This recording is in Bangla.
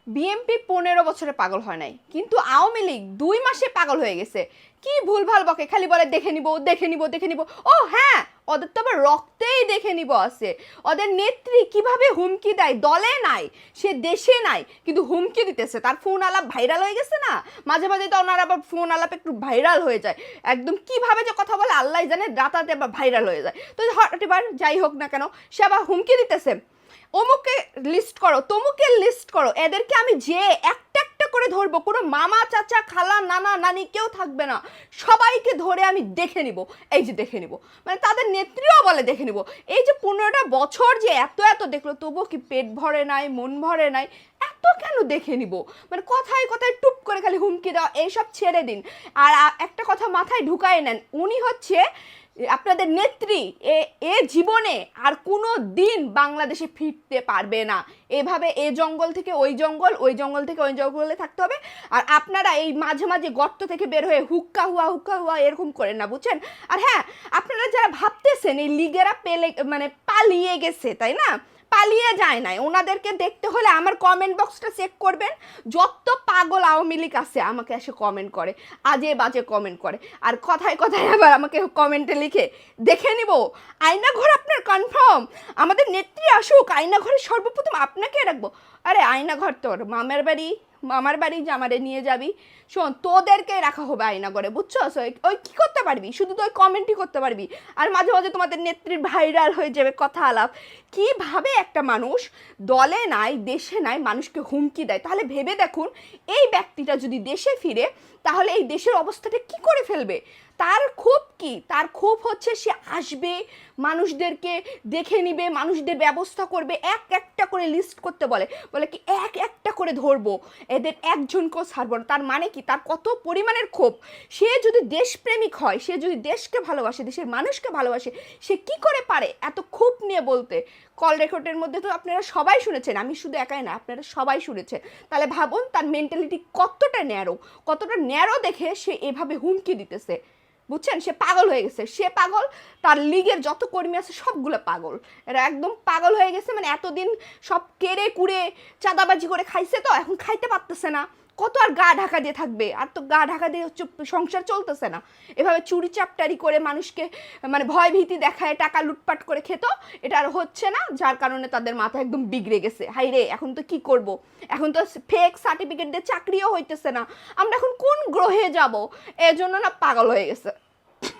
বিএনপি 15 বছরে পাগল হয় নাই, কিন্তু আওয়ামী লীগ 2 মাসে পাগল হয়ে গেছে। কি ভুলভাল বকে, খালি বলে দেখে নিব দেখে নিব দেখে নিব। ও হ্যাঁ, ওদের তো আবার রক্তেই দেখে নিব আছে। ওদের নেত্রী কিভাবে হুমকি দেয়, দলে নাই, সে দেশে নাই, কিন্তু হুমকি দিতেছে। তার ফোন আলাপ ভাইরাল হয়ে গেছে না, মাঝে মাঝে তো ওনার আবার ফোন আলাপ একটু ভাইরাল হয়ে যায়। একদম কিভাবে যে কথা বলে আল্লাহ জানে, রাতাতে আবার ভাইরাল হয়ে যায়। তো হঠাৎ এবার যাই হোক না কেন, সে আবার হুমকি দিতেছে, অমুকে লিস্ট করো, তমুকে লিস্ট করো, এদেরকে আমি যে একটা একটা করে ধরবো, কোনো মামা চাচা খালা নানা নানি কেউ থাকবে না, সবাইকে ধরে আমি দেখে নিব। এই যে দেখে নিব, মানে তাদের নেত্রীও বলে দেখে নিব। এই যে 15টা বছর যে এত এত দেখলো, তবুও কি পেট ভরে নাই, মন ভরে নাই? এত কেন দেখে নিব? মানে কথায় কথায় টুপ করে খালি হুমকি দেওয়া, এইসব ছেড়ে দিন। আর একটা কথা মাথায় ঢুকায় নেন, উনি হচ্ছে আপনাদের নেত্রী। এ জীবনে আর কোনো দিন বাংলাদেশে ফিরতে পারবে না। এভাবে এ জঙ্গল থেকে ওই জঙ্গল, ওই জঙ্গল থেকে ওই জঙ্গলে থাকতে হবে। আর আপনারা এই মাঝে মাঝে গর্ত থেকে বের হয়ে হুক্কা হুয়া এরকম করেন না, বুঝছেন? আর হ্যাঁ, আপনারা যারা ভাবতেছেন এই লিগেরা মানে পালিয়ে গেছে, তাই না? পালিয়ে যায় নাই। ওনাদেরকে দেখতে হলে আমার কমেন্ট বক্সটা চেক করবেন। যত পাগল আওয়ামী লীগ আছে আমাকে এসে কমেন্ট করে, আজে বাজে কমেন্ট করে, আর কথায় কথায় আবার আমাকে কমেন্টে লিখে দেখে নিব। আয়নাঘর আপনার কনফার্ম? আমাদের নেত্রী আসুক, আয়নাঘরে সর্বপ্রথম আপনাকে রাখবো। আরে আয়নাঘর তোর মামার বাড়ি জামারে নিয়ে যাবি। শোন, তোদেরকে রাখা হবে আয়নাঘরে, বুঝছো? ওই কি করতে পারবি? শুধু তো ওই কমেন্টই করতে পারবি, আর মাঝে মাঝে তোমাদের নেত্রীর ভাইরাল হয়ে যাবে কথা আলাপ। কিভাবে একটা মানুষ দলে নাই, দেশে নাই, মানুষকে হুমকি দেয়? তাহলে ভেবে দেখুন, এই ব্যক্তিটা যদি দেশে ফিরে, তাহলে এই দেশের অবস্থাটা কি করে ফেলবে? তার খুব কি? তার খুব হচ্ছে সে আসবে, মানুষদেরকে দেখে নিবে, মানুষদের ব্যবস্থা করবে, এক একটা করে লিস্ট করতে বলে, বলে কি এক একটা করে ধরবো, এদের একজনকেও ছাড়বো না। তার মানে কি? তার কত পরিমাণের ক্ষোভ। সে যদি দেশপ্রেমিক হয়, সে যদি দেশকে ভালোবাসে, দেশের মানুষকে ভালোবাসে, সে কি করে পারে এত ক্ষোভ নিয়ে বলতে? কল রেকর্ডের মধ্যে তো আপনারা সবাই শুনেছেন, আমি শুধু একাই না, আপনারা সবাই শুনেছেন। তাহলে ভাবুন তার মেন্টালিটি কতটা ন্যারো দেখে সে এভাবে হুমকি দিতেছে। বুঝছেন? সে পাগল হয়ে গেছে, সে পাগল, তার লীগের যত কর্মী আছে সবগুলো পাগল। এরা একদম পাগল হয়ে গেছে। মানে এতদিন সব কেড়ে কুড়ে চাঁদাবাজি করে খাইছে, তো এখন খাইতে পারতেছে না। কত আর গা ঢাকা দিয়ে থাকবে? আর তো গা ঢাকা দিয়ে হচ্ছে সংসার চলতেছে না। এভাবে চুরি চাপটারি করে মানুষকে মানে ভয় ভীতি দেখায় টাকা লুটপাট করে খেত, এটা আর হচ্ছে না, যার কারণে তাদের মাথা একদম বিগড়ে গেছে। হাই রে, এখন তো কি করব? এখন তো ফেক সার্টিফিকেট দিয়ে চাকরিও হইতেছে না, আমরা এখন কোন গ্রহে যাব? এজন্য না পাগল হয়ে গেছে।